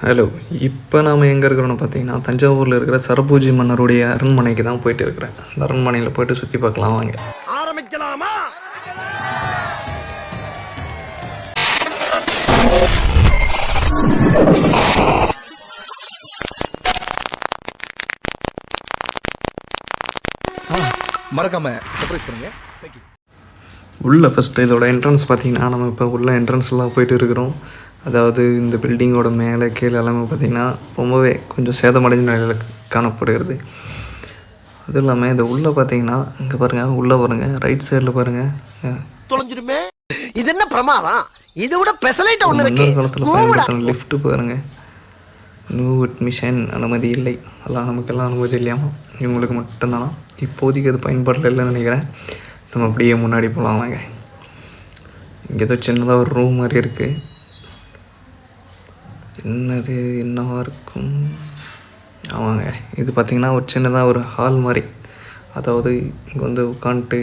Hello. இப்போ நாம் எங்கே இருக்கிறோன்னு பார்த்தீங்கன்னா, தஞ்சாவூரில் இருக்கிற சரபோஜி மன்னருடைய அரண்மனைக்கு தான் போயிட்டு இருக்கிறேன். அந்த அரண்மனையில் போயிட்டு சுற்றி பார்க்கலாம் வாங்க. ஆரம்பிக்கலாமா? மறக்காம சர்ப்ரைஸ் பண்ணுங்க. தேங்க்யூ. உள்ள ஃபஸ்ட்டு இதோட என்ட்ரன்ஸ் பார்த்தீங்கன்னா, நம்ம இப்போ உள்ள என்ட்ரன்ஸ்லாம் போயிட்டு இருக்கிறோம். அதாவது இந்த பில்டிங்கோட மேலே கீழே எல்லாமே பார்த்திங்கன்னா ரொம்பவே கொஞ்சம் சேதமடைஞ்ச நிலையில் காணப்படுகிறது. அதுவும் இல்லாமல் இந்த உள்ளே பார்த்தீங்கன்னா இங்கே பாருங்கள், உள்ளே பாருங்கள், ரைட் சைடில் பாருங்கள், தொலைஞ்சிருமே. இது என்ன பிரமாதம்? இது விட பெசலைட் ஒன்று இருக்கு. முன்னொரு காலத்தில் பயன்படுத்தின லிஃப்ட்டு பாருங்கள். நியூ அட்மிஷன் அனுமதி இல்லை. அதெல்லாம் நமக்கெல்லாம் அனுமதி இல்லையாமா, இவங்களுக்கு மட்டும்தானா. இப்போதைக்கு அது பயன்பாட்டில் இல்லைன்னு நினைக்கிறேன். நம்ம அப்படியே முன்னாடி போகலாம் வாங்க. இங்கே ஏதோ சின்னதாக ஒரு ரூம் மாதிரி இருக்குது. என்னது என்னவா இருக்கும்? ஆமாங்க, இது பார்த்திங்கன்னா ஒரு சின்னதாக ஒரு ஹால் மாதிரி. அதாவது இங்கே வந்து உட்காந்துட்டு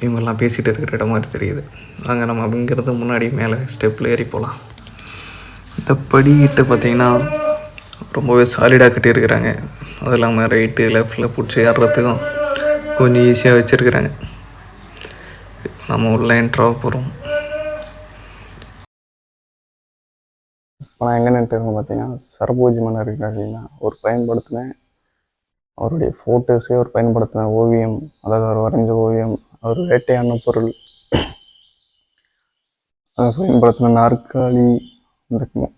இவங்கெல்லாம் பேசிகிட்டு இருக்கிற இடம் மாதிரி தெரியுது. வாங்க நம்ம அப்படிங்கிறது முன்னாடி மேலே ஸ்டெப்பில் ஏறி போகலாம். இந்த படிக்கிட்ட பார்த்திங்கன்னா ரொம்பவே சாலிடாக கட்டியிருக்கிறாங்க. அது இல்லாமல் ரைட்டு லெஃப்டில் பிடிச்சி ஏறுறதுக்கும் கொஞ்சம் ஈஸியாக வச்சுருக்குறாங்க. நம்ம உள்ளே என்ட்ராக போகிறோம். இப்போ நான் எங்கே நின்றுருக்கேன் பார்த்தீங்கன்னா, சரபோஜி மன்னர் இருக்கார் இல்லைங்களா, ஒரு பயன்படுத்தின அவருடைய ஃபோட்டோஸே ஒரு பயன்படுத்தின ஓவியம், அதாவது அவர் வரைஞ்ச ஓவியம், அவர் வேட்டையான பொருள், அதை பயன்படுத்தின நாற்காலி, இந்த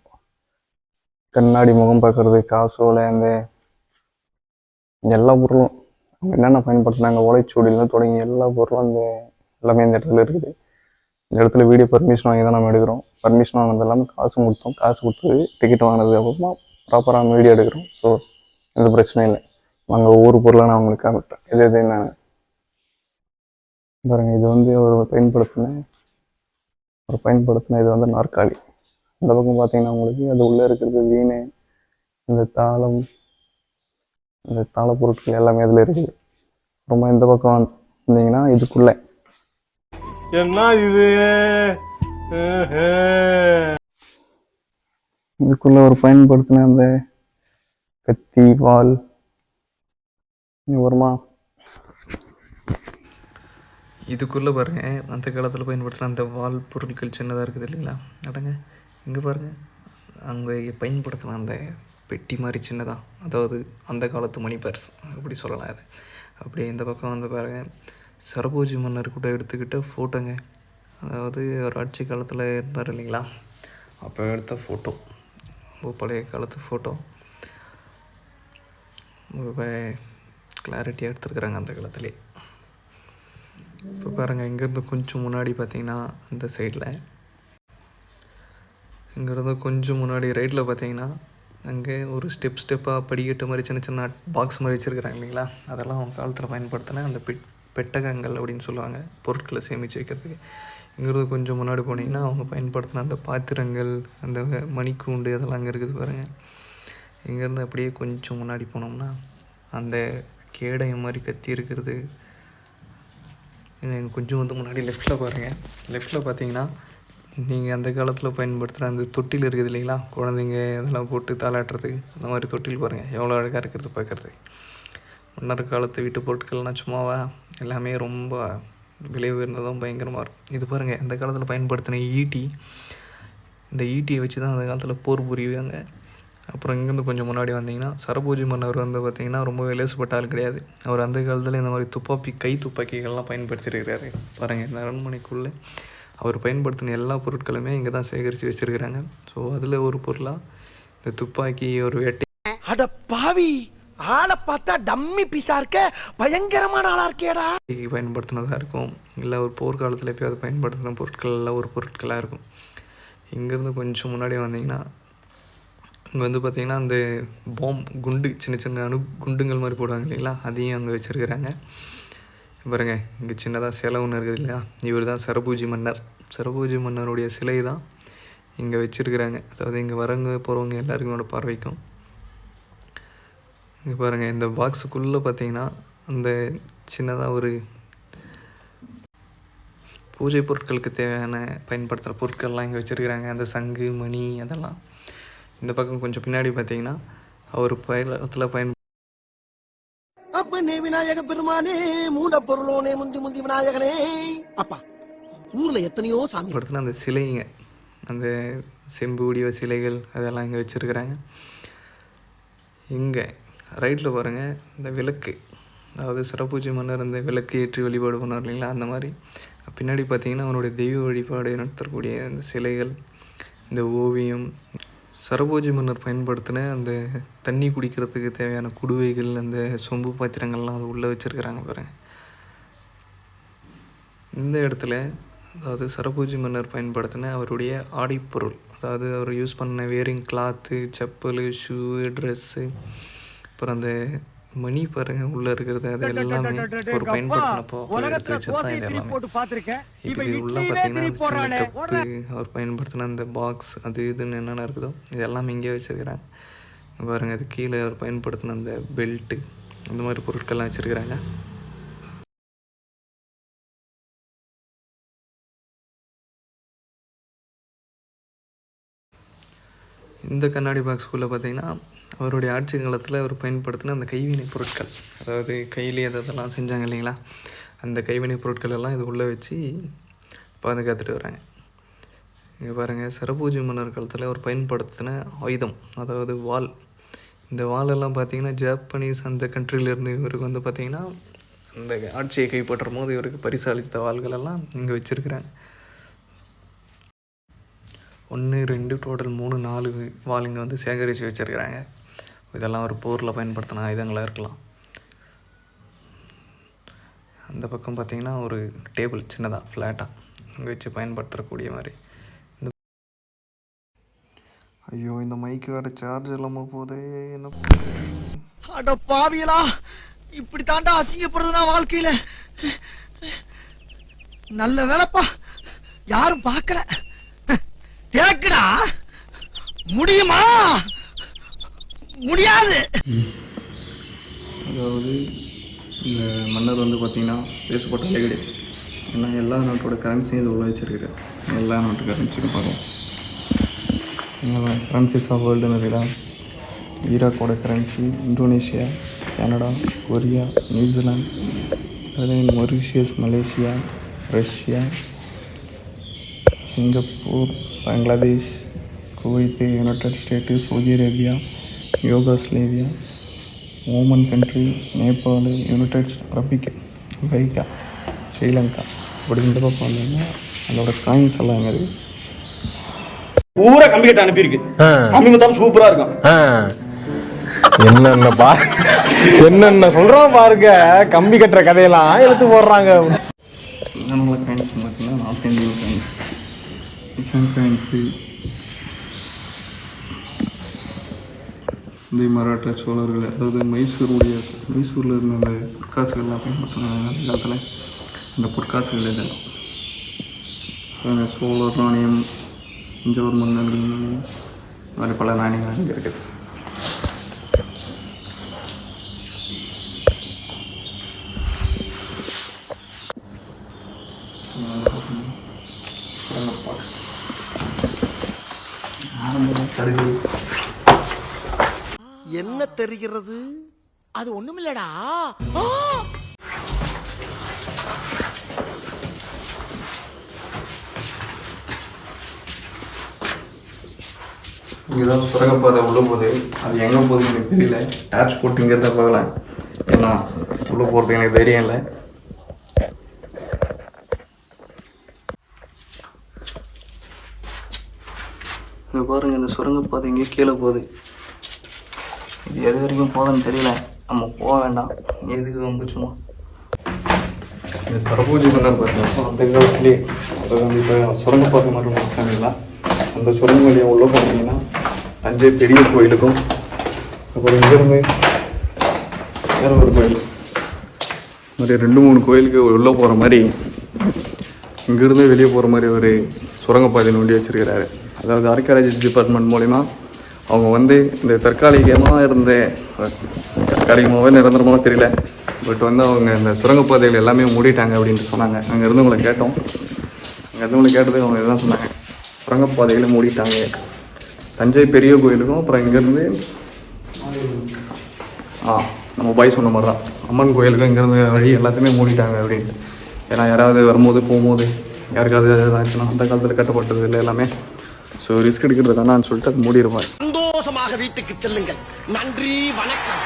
கண்ணாடி முகம் பார்க்கறது, காசோலை, அந்த எல்லா பொருளும் அவங்க என்னென்ன பயன்படுத்தினாங்க, ஓலைச்சுவடியிலேருந்து தொடங்கி எல்லா பொருளும் அந்த எல்லாமே இந்த இடத்துல இருக்குது. இந்த இடத்துல வீடியோ பர்மிஷன் வாங்கி தான் நம்ம எடுக்கிறோம். பர்மிஷன் வாங்கினது இல்லாமல் காசு கொடுத்தோம். காசு கொடுத்து டிக்கெட் வாங்கினதுக்கு அப்புறமா ப்ராப்பரான வீடியோ எடுக்கிறோம். ஸோ எந்த பிரச்சனையும் இல்லை. நாங்கள் ஒவ்வொரு பொருளாக நான் உங்களுக்கு காமிட்டேன். இது என்ன பாருங்கள், இது வந்து ஒரு பயன்படுத்தின இது வந்து நாற்காலி. இந்த பக்கம் பார்த்தீங்கன்னா உங்களுக்கு அது உள்ளே இருக்கிறது வீணை, இந்த தாளம், இந்த தாள பொருட்கள் எல்லாமே அதில் இருக்குது. ரொம்ப இந்த பக்கம் வந்தீங்கன்னா இதுக்குள்ளே என்ன இதுக்குள்ள ஒரு பயன்படுத்தின அந்த கத்தி, வால், வருமா இதுக்குள்ளே பாருங்கள், அந்த காலத்தில் பயன்படுத்தின அந்த வால் பொருட்கள் சின்னதாக இருக்குது இல்லைங்களா. அடங்க இங்கே பாருங்கள், அங்கே பயன்படுத்தின அந்த பெட்டி மாதிரி சின்னதாக, அதாவது அந்த காலத்து மணி பர்ஸ் அப்படி சொல்லலாம். அது அப்படியே இந்த பக்கம் வந்து பாருங்கள், சரபோஜி மன்னர் கூட எடுத்துக்கிட்ட ஃபோட்டோங்க. அதாவது ஒரு ஆட்சி காலத்தில் இருந்தார் இல்லைங்களா, அப்போ எடுத்த ஃபோட்டோ, ரொம்ப பழைய காலத்து ஃபோட்டோ, ரொம்ப கிளாரிட்டியாக எடுத்துருக்குறாங்க அந்த காலத்துலேயே. இப்போ பாருங்கள், இங்கேருந்து கொஞ்சம் முன்னாடி பார்த்தீங்கன்னா அந்த சைடில், இங்கேருந்து கொஞ்சம் முன்னாடி ரைட்டில் பார்த்தீங்கன்னா அங்கே ஒரு ஸ்டெப்பாக படிக்கட்டு மாதிரி சின்ன சின்ன பாக்ஸ் மாதிரி வச்சுருக்குறாங்க இல்லைங்களா. அதெல்லாம் அவங்க காலத்தில் பயன்படுத்தின அந்த பெட்டகங்கள் அப்படின்னு சொல்லுவாங்க, பொருட்களை சேமித்து வைக்கிறதுக்கு. இங்கிறது கொஞ்சம் முன்னாடி போனீங்கன்னா அவங்க பயன்படுத்தின அந்த பாத்திரங்கள், அந்த மணிக்கூண்டு, அதெல்லாம் அங்கே இருக்குது பாருங்கள். இங்கேருந்து அப்படியே கொஞ்சம் முன்னாடி போனோம்னா அந்த கேடயம் மாதிரி கத்தி இருக்கிறது. கொஞ்சம் வந்து முன்னாடி லெஃப்டில் பாருங்கள், லெஃப்டில் பார்த்தீங்கன்னா நீங்கள் அந்த காலத்தில் பயன்படுத்துகிற அந்த தொட்டில் இருக்குது இல்லைங்களா, குழந்தைங்க அதெல்லாம் போட்டு தாளாட்டுறதுக்கு, அந்த மாதிரி தொட்டில் பாருங்கள், எவ்வளோ அழகாக இருக்கிறது பார்க்குறது. முன்னர் காலத்து வீட்டு பொருட்கள்லாம் சும்மாவா, எல்லாமே ரொம்ப விலை உயர்ந்ததும் பயங்கரமாக இருக்கும். இது பாருங்கள், அந்த காலத்தில் பயன்படுத்தின ஈட்டி, இந்த ஈட்டியை வச்சு தான் அந்த காலத்தில் போர் புரிவாங்க. அப்புறம் இங்கேருந்து கொஞ்சம் முன்னாடி வந்தீங்கன்னா சரபோஜி மன்னர் வந்து பார்த்திங்கன்னா ரொம்ப லேசுப்பட்ட ஆள் கிடையாது. அவர் அந்த காலத்தில் இந்த மாதிரி கை துப்பாக்கிகள்லாம் பயன்படுத்தியிருக்கிறாரு பாருங்கள். இந்த அரண்மனைக்குள்ளே அவர் பயன்படுத்தின எல்லா பொருட்களுமே இங்கே தான் சேகரித்து வச்சுருக்கிறாங்க. ஸோ அதில் ஒரு பொருளாக இந்த துப்பாக்கி, ஒரு வேட்டை. அட பாவி, ஆளை பார்த்தா டம்மி பீஸா இருக்க, பயங்கரமான ஆளா இருக்கேடா. பயன்படுத்தினதாக இருக்கும், இல்லை ஒரு போர்க்காலத்தில் எப்போயாவது பயன்படுத்தின பொருட்கள் எல்லாம் ஒரு பொருட்களாக இருக்கும். இங்கேருந்து கொஞ்சம் முன்னாடி வந்தீங்கன்னா அங்கே வந்து பார்த்திங்கன்னா அந்த குண்டு, சின்ன சின்ன குண்டுங்கள் மாதிரி போடுவாங்க இல்லைங்களா, அதையும் அங்கே வச்சுருக்கிறாங்க பாருங்க. இங்கே சின்னதாக சிலை ஒன்று இருக்குது இல்லையா, இவர் தான் சரபோஜி மன்னர். சரபோஜி மன்னருடைய சிலை தான் இங்கே வச்சுருக்கிறாங்க. அதாவது இங்கே வரவங்க போகிறவங்க எல்லாருக்குமோட பார்வைக்கும். இங்கே பாருங்கள், இந்த பாக்ஸுக்குள்ளே பார்த்தீங்கன்னா அந்த சின்னதாக ஒரு பூஜை பொருட்களுக்கு தேவையான பயன்படுத்துகிற பொருட்கள்லாம் இங்கே வச்சுருக்கிறாங்க. அந்த சங்கு, மணி, அதெல்லாம் இந்த பக்கம் கொஞ்சம் பின்னாடி பார்த்தீங்கன்னா அவர் பயன் அப்பனே விநாயக பெருமானே மூட பொருளோனே முந்தி முந்தி விநாயகனே. அப்பா ஊர்ல எத்தனையோ சாமி படுத்துனா அந்த சிலைங்க, அந்த செம்பு வடிவ சிலைகள் அதெல்லாம் இங்கே வச்சுருக்குறாங்க. இங்கே ரைட்டில் பாருங்கள் இந்த விளக்கு, அதாவது சிறப்பூஜை மன்னர் அந்த விளக்கு ஏற்றி வழிபாடு பண்ணார் இல்லைங்களா, அந்த மாதிரி பின்னாடி பார்த்தீங்கன்னா அவனுடைய தெய்வ வழிபாடு நடத்தக்கூடிய அந்த சிலைகள், இந்த ஓவியம், சரபோஜி மன்னர் பயன்படுத்தின அந்த தண்ணி குடிக்கிறதுக்கு தேவையான குடுவைகள், அந்த சொம்பு பாத்திரங்கள்லாம் அது உள்ளே வச்சுருக்கிறாங்க பாருங்கள். இந்த இடத்துல அதாவது சரபோஜி மன்னர் பயன்படுத்தின அவருடைய ஆடைப்பொருள், அதாவது அவர் யூஸ் பண்ண wearing cloth, chappal, shoe, dress, அப்புறம் அந்த மணி பாருங்கள் உள்ளே இருக்கிறது, அது எல்லாமே ஒரு பயன்படுத்தினப்போ எடுத்து வச்சு தான் இது எல்லாமே. இப்போ இது உள்ளே பார்த்தீங்கன்னா சின்ன கப்பு, அவர் பயன்படுத்தின அந்த பாக்ஸ், அது இதுன்னு என்னென்ன இருக்குதோ இது எல்லாமே இங்கே வச்சுருக்கிறாங்க பாருங்கள். அது கீழே அவர் பயன்படுத்தின அந்த பெல்ட்டு, அந்த மாதிரி பொருட்கள்லாம் வச்சுருக்கிறாங்க. இந்த கண்ணாடி பாக்ஸ்குள்ளே பார்த்தீங்கன்னா அவருடைய ஆட்சி காலத்தில் அவர் பயன்படுத்தின அந்த கைவினை பொருட்கள், அதாவது கையிலே அதெல்லாம் செஞ்சாங்க இல்லைங்களா, அந்த கைவினை பொருட்கள் எல்லாம் இது உள்ளே வச்சு பாதுகாத்துட்டு வராங்க. இங்கே பாருங்கள், சரபோஜி மன்னர் காலத்தில் அவர் பயன்படுத்தின ஆயுதம், அதாவது வாள். இந்த வாளெல்லாம் பார்த்திங்கன்னா ஜாப்பனீஸ் அந்த கண்ட்ரிலேருந்து இவருக்கு வந்து பார்த்திங்கன்னா அந்த ஆட்சியை கைப்பற்றும் போது இவருக்கு பரிசளித்த வாள்களெல்லாம் இங்கே வச்சுருக்கிறாங்க. 1 2 டோட்டல் 3 4 வாள் இங்கே வந்து சேகரித்து வச்சுருக்கிறாங்க. இதெல்லாம் ஒரு போரில் பயன்படுத்தின ஆயுதங்களாக இருக்கலாம். அந்த பக்கம் பார்த்திங்கன்னா ஒரு டேபிள் சின்னதாக ஃப்ளாட்டாக அங்கே வச்சு பயன்படுத்தக்கூடிய மாதிரி. ஐயோ, இந்த மைக்கு வேறு சார்ஜ் இல்லாமல் போதே, என்ன அட பாவியலா, இப்படி தாண்டா அசிங்கப்படுறதுனா வாழ்க்கையில. நல்ல வேலைப்பா, யாரும் பார்க்கல. தேக்கடா முடியுமா? முடியாது. அதாவது இந்த மன்னர் வந்து பார்த்திங்கன்னா பேசப்பட்டாலே கிடையாது. ஏன்னா எல்லா நாட்டோட கரன்சியும் இது உள்ள வச்சுருக்குறாரு. எல்லா நாட்டு கரன்சியும் பார்க்கும். கரன்சிஸ் ஆஃப் வேர்ல்டுன்னு இருக்குதா, ஈராக்கோட கரன்சி, இந்தோனேஷியா, கனடா, கொரியா, நியூசிலாந்து, Zealand Mauritius, Malaysia, Russia, Singapore, Bangladesh, Kuwait, United State, Saudi Arabia, Yugoslavia, Oman country, Nepal, United Arabic America, Sri Lanka. அப்படி இந்த பக்கம் வந்தீங்கன்னா அதோட காயின்ஸ் எல்லாம் எங்கே இருக்குது, பூரா கம்பி கட்ட அனுப்பியிருக்கு. கம்பி மொத்தம் சூப்பரா இருக்கும். என்னென்ன சொல்றோம் பாருங்க, கம்பி கட்டுற கதையெல்லாம் எடுத்து போடுறாங்க. நல்ல காயின்ஸ் பார்த்தீங்கன்னா north Indian coins, Ishan coins, இந்த மராட்டா சோழர்கள், அதாவது மைசூரில் இருந்த அந்த பொற்காசுகள்லாம் பயன்படுத்தினாங்க அந்த காலத்தில். அந்த பொற்காசுகள் இதெல்லாம் சோழர் நாணயம், தஞ்சாவூர் மன்னர்கள், இந்த மாதிரி பல நாணயங்கள் இங்கே இருக்குது. என்ன தெரிகிறது? அது ஒண்ணுமில்லடா. இங்கேதான் சுரங்கப்பாதை உள்ள போகுது. அது எங்கே போகுதுன்னு எனக்கு தெரியல. டார்ச் போட்டு இங்கே தான் போகலாம். ஏன்னா உள்ளே போகிறதுக்கு எனக்கு தைரியம் இல்லை. இங்கே பாருங்கள், இந்த சுரங்கப்பாதை இங்கே கீழே போகுது. இது எது வரைக்கும் போகுதுன்னு தெரியல. நம்ம போக வேண்டாம், எதுக்கு வந்துச்சுமா. இந்த சரபோஜி மன்னர் பார்த்தீங்கன்னா அந்த காலத்துலேயே இப்போ சுரங்கப்பாதை மட்டும் பார்த்தாங்களா, அந்த சுரங்க வழியை உள்ளே போனீங்கன்னா தஞ்சை பெரிய கோயிலுக்கும், அப்புறம் இங்கேருந்து வேற ஒரு கோயில் மாதிரி 2-3 கோயிலுக்கு உள்ளே போகிற மாதிரி, இங்கேருந்து வெளியே போகிற மாதிரி ஒரு சுரங்கப்பாதை நோண்டி வச்சுருக்கிறாரு. அதாவது ஆர்கியாலஜி டிபார்ட்மெண்ட் மூலிமா அவங்க வந்து இந்த தற்காலிகமாக நிரந்தரமாக தெரியல, பட் வந்து அவங்க இந்த சுரங்கப்பாதைகள் எல்லாமே மூடிட்டாங்க அப்படின்ட்டு சொன்னாங்க. அங்கே இருந்தவங்களை கேட்டோம். அங்கே இருந்தவங்களை கேட்டது அவங்க இதுதான் சொன்னாங்க, சுரங்கப்பாதைகளை மூடிட்டாங்க. தஞ்சை பெரிய கோயிலுக்கும் அப்புறம் இங்கேருந்து நம்ம பாய் சொன்ன மாதிரி தான் அம்மன் கோயிலுக்கும் இங்கேருந்து வழி எல்லாத்தையுமே மூடிட்டாங்க அப்படின்ட்டு. ஏன்னா யாராவது வரும்போது போகும்போது யாருக்காவது ஏதாச்சுன்னா அந்த காலத்தில் கட்டப்பட்டது இல்லை எல்லாமே. ஸோ ரிஸ்க் எடுக்கிறது வேணான்னு சொல்லிட்டு அது மூடிடுவாங்க. சந்தோஷமாக வீட்டுக்கு செல்லுங்கள். நன்றி, வணக்கம்.